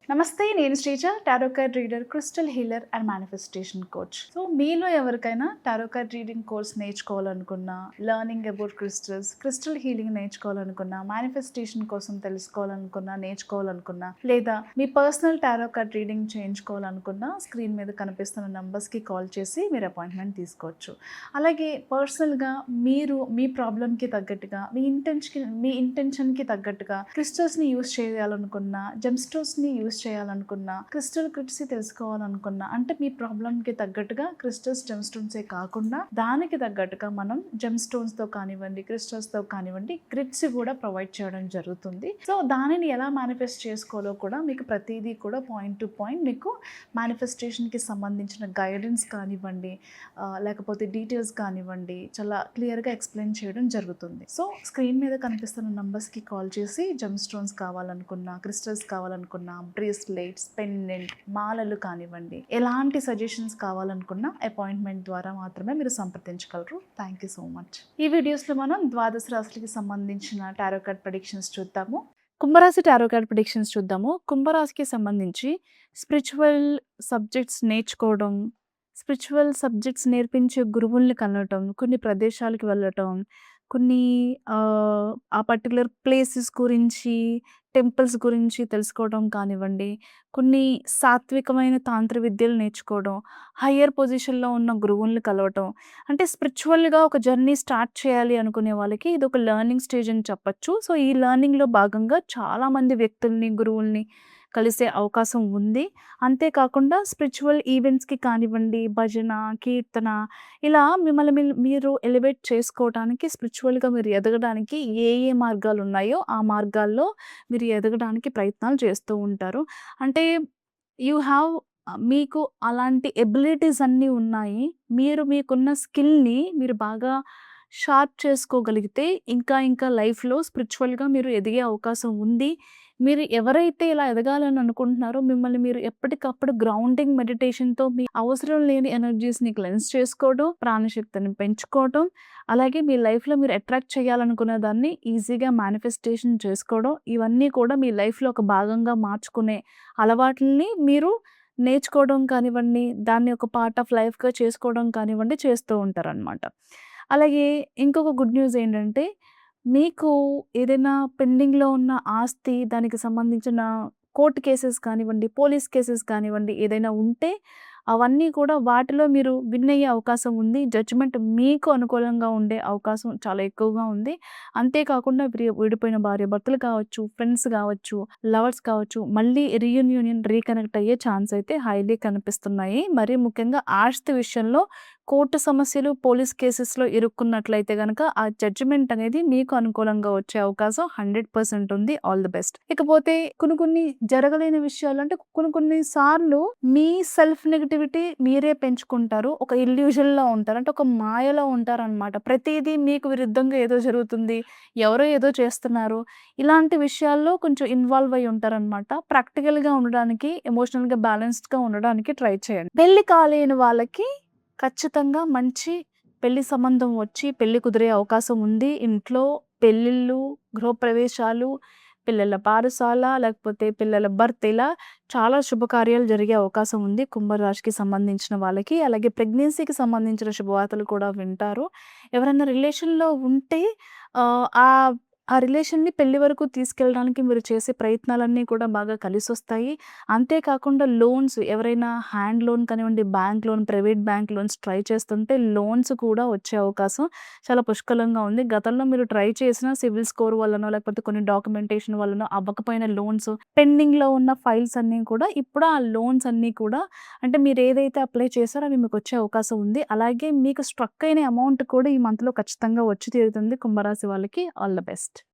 నమస్తే, నేను Sreeja, tarot card reader, crystal healer and manifestation coach. So మీలో ఎవరికైనా టారో కార్డ్ రీడింగ్ కోర్స్ నేర్చుకోవాలనుకున్నా, లెర్నింగ్ అబౌట్ క్రిస్టల్ హీలింగ్ నేర్చుకోవాలనుకున్నా, మేనిఫెస్టేషన్ కోసం తెలుసుకోవాలనుకున్నా, నేర్చుకోవాలనుకున్నా, లేదా మీ పర్సనల్ టారో కార్డ్ రీడింగ్ చేయించుకోవాలనుకున్నా స్క్రీన్ మీద కనిపిస్తున్న నంబర్స్కి కాల్ చేసి మీరు అపాయింట్మెంట్ తీసుకోవచ్చు. అలాగే పర్సనల్గా మీరు మీ ప్రాబ్లమ్కి తగ్గట్టుగా, మీ ఇంటెన్షన్కి తగ్గట్టుగా క్రిస్టల్స్ని యూస్ చేయాలనుకున్నా, జెమ్స్టోన్స్ని యూస్ చేయాలనుకున్నా, క్రిస్టల్ కిట్స్ తెలుసుకోవాలనుకున్నా, అంటే మీ ప్రాబ్లమ్కి తగ్గట్టుగా క్రిస్టల్స్ జెమ్స్టోన్సే కాకుండా దానికి తగ్గట్టుగా మనం జెమ్స్టోన్స్తో కానివ్వండి, క్రిస్టల్స్తో కానివ్వండి, గ్రిడ్స్ కూడా ప్రొవైడ్ చేయడం జరుగుతుంది. సో దానిని ఎలా మేనిఫెస్ట్ చేసుకోవాలో కూడా మీకు ప్రతిదీ కూడా పాయింట్ టు పాయింట్ మీకు మేనిఫెస్టేషన్కి సంబంధించిన గైడెన్స్ కానివ్వండి, లేకపోతే డీటెయిల్స్ కానివ్వండి, చాలా క్లియర్గా ఎక్స్ప్లెయిన్ చేయడం జరుగుతుంది. సో స్క్రీన్ మీద కనిపిస్తున్న నంబర్స్కి కాల్ చేసి జెమ్స్టోన్స్ కావాలనుకున్నా, క్రిస్టల్స్ కావాలనుకున్నా, బ్రేస్లెట్స్, పెండెంట్, మాలలు కానివ్వండి, ఎలాంటి సజెషన్స్ కావాలనుకున్నా అపాయింట్మెంట్ ద్వారా మాత్రమే మీరు సంప్రదించగలరు. Thank you so much. ఈ వీడియోస్లో మనం ద్వాదశ రాశులకి సంబంధించిన టారో కార్డ్ ప్రెడిక్షన్స్ చూద్దాము. కుంభరాశి టారో కార్డ్ ప్రెడిక్షన్స్ చూద్దాము. కుంభరాశికి సంబంధించి స్పిరిచువల్ సబ్జెక్ట్స్ నేర్చుకోవడం, స్పిరిచువల్ సబ్జెక్ట్స్ నేర్పించే గురువుల్ని కలవటం, కొన్ని ప్రదేశాలకు వెళ్ళటం, కొన్ని ఆ పర్టికులర్ ప్లేసెస్ గురించి, టెంపుల్స్ గురించి తెలుసుకోవడం కానివ్వండి, కొన్ని సాత్వికమైన తాంత్ర విద్యలు నేర్చుకోవడం, హయ్యర్ పొజిషన్‌లో ఉన్న గురువుల్ని కలవటం. అంటే స్పిరిచువల్‌గా ఒక జర్నీ స్టార్ట్ చేయాలి అనుకునే వాళ్ళకి ఇదొక లెర్నింగ్ స్టేజ్ అని చెప్పొచ్చు. సో ఈ లెర్నింగ్‌లో భాగంగా చాలామంది వ్యక్తుల్ని, గురువుల్ని కలిసే అవకాశం ఉంది. అంతేకాకుండా స్పిరిచువల్ ఈవెంట్స్‌కి కానివ్వండి, భజన, కీర్తన, ఇలా మిమ్మల్ని మీరు ఎలివేట్ చేసుకోవటానికి, స్పిరిచువల్‌గా మీరు ఎదగడానికి ఏ ఏ మార్గాలున్నాయో ఆ మార్గాల్లో మీరు ఎదగడానికి ప్రయత్నాలు చేస్తూ ఉంటారు. అంటే యూ హ్యావ్ మీకు అలాంటి ఎబిలిటీస్ అన్నీ ఉన్నాయి. మీరు మీకున్న స్కిల్‌ని మీరు బాగా షార్ప్ చేసుకోగలిగితే ఇంకా ఇంకా లైఫ్‌లో స్పిరిచువల్‌గా మీరు ఎదిగే అవకాశం ఉంది. మీరు ఎవరైతే ఇలా ఎదగాలని అనుకుంటున్నారో మిమ్మల్ని మీరు ఎప్పటికప్పుడు గ్రౌండింగ్ మెడిటేషన్‌తో మీ అవసరం లేని ఎనర్జీస్‌ని క్లెన్స్ చేసుకోవడం, ప్రాణశక్తిని పెంచుకోవడం, అలాగే మీ లైఫ్‌లో మీరు అట్రాక్ట్ చేయాలనుకున్న దాన్ని ఈజీగా మేనిఫెస్టేషన్ చేసుకోవడం, ఇవన్నీ కూడా మీ లైఫ్‌లో ఒక భాగంగా మార్చుకునే అలవాట్లని మీరు నేర్చుకోవడం కానివ్వండి, దాన్ని ఒక పార్ట్ ఆఫ్ లైఫ్‌గా చేసుకోవడం కానివ్వండి చేస్తూ ఉంటారనమాట. అలాగే ఇంకొక గుడ్ న్యూస్ ఏంటంటే, మీకు ఏదైనా పెండింగ్‌లో ఉన్న ఆస్తి, దానికి సంబంధించిన కోర్ట్ కేసెస్ కానివ్వండి, పోలీస్ కేసెస్ కానివ్వండి, ఏదైనా ఉంటే అవన్నీ కూడా వాటిలో మీరు విన్ అయ్యే అవకాశం ఉంది. జడ్జిమెంట్ మీకు అనుకూలంగా ఉండే అవకాశం చాలా ఎక్కువగా ఉంది. అంతేకాకుండా విడిపోయిన భార్యాభర్తలు కావచ్చు, ఫ్రెండ్స్ కావచ్చు, లవర్స్ కావచ్చు, మళ్ళీ రీకనెక్ట్ అయ్యే ఛాన్స్ అయితే హైలీ కనిపిస్తున్నాయి. మరీ ముఖ్యంగా ఆస్తి విషయంలో కోర్టు సమస్యలు, పోలీస్ కేసెస్‌లో ఇరుక్కున్నట్లయితే గనక ఆ జడ్జిమెంట్ అనేది మీకు అనుకూలంగా వచ్చే అవకాశం 100% ఉంది. All the best. ఇకపోతే కొన్ని జరగలేని విషయాలు అంటే కొన్ని సార్లు మీ సెల్ఫ్ నెగటివిటీ మీరే పెంచుకుంటారు. ఒక ఇల్యూజన్‌లో ఉంటారు. అంటే ఒక మాయలో ఉంటారనమాట. ప్రతీదీ మీకు విరుద్ధంగా ఏదో జరుగుతుంది, ఎవరో ఏదో చేస్తున్నారు. ఇలాంటి విషయాల్లో కొంచెం ఇన్వాల్వ్ అయ్యి ఉంటారనమాట. ప్రాక్టికల్‌గా ఉండడానికి, ఎమోషనల్‌గా బ్యాలెన్స్డ్‌గా ఉండడానికి ట్రై చేయండి. పెళ్లి కాలేని వాళ్ళకి ఖచ్చితంగా మంచి పెళ్లి సంబంధం వచ్చి పెళ్లి కుదిరే అవకాశం ఉంది. ఇంట్లో పెళ్ళిళ్ళు, గృహప్రవేశాలు, పిల్లల బారసాల, లేకపోతే పిల్లల బర్త్, ఇలా చాలా శుభకార్యాలు జరిగే అవకాశం ఉంది కుంభరాశికి సంబంధించిన వాళ్ళకి. అలాగే ప్రెగ్నెన్సీకి సంబంధించిన శుభవార్తలు కూడా వింటారు. ఎవరైనా రిలేషన్‌లో ఉంటే ఆ ఆ రిలేషన్‌ని పెళ్లి వరకు తీసుకెళ్ళడానికి మీరు చేసే ప్రయత్నాలన్నీ కూడా బాగా కలిసొస్తాయి. అంతేకాకుండా లోన్స్, ఎవరైనా హ్యాండ్ లోన్ కానివ్వండి, bank loan, private bank loans try చేస్తుంటే లోన్స్ కూడా వచ్చే అవకాశం చాలా పుష్కలంగా ఉంది. గతంలో మీరు ట్రై చేసిన సివిల్ స్కోర్ వల్లనో, లేకపోతే కొన్ని డాక్యుమెంటేషన్ వల్లనో అవ్వకపోయిన లోన్స్, పెండింగ్‌లో ఉన్న ఫైల్స్ అన్నీ కూడా ఇప్పుడు ఆ లోన్స్ అన్నీ కూడా, అంటే మీరు ఏదైతే అప్లై చేశారో అవి మీకు వచ్చే అవకాశం ఉంది. అలాగే మీకు స్ట్రక్ అయిన అమౌంట్ కూడా ఈ మంత్‌లో ఖచ్చితంగా వచ్చి తీరుతుంది కుంభరాశి వాళ్ళకి. All the best.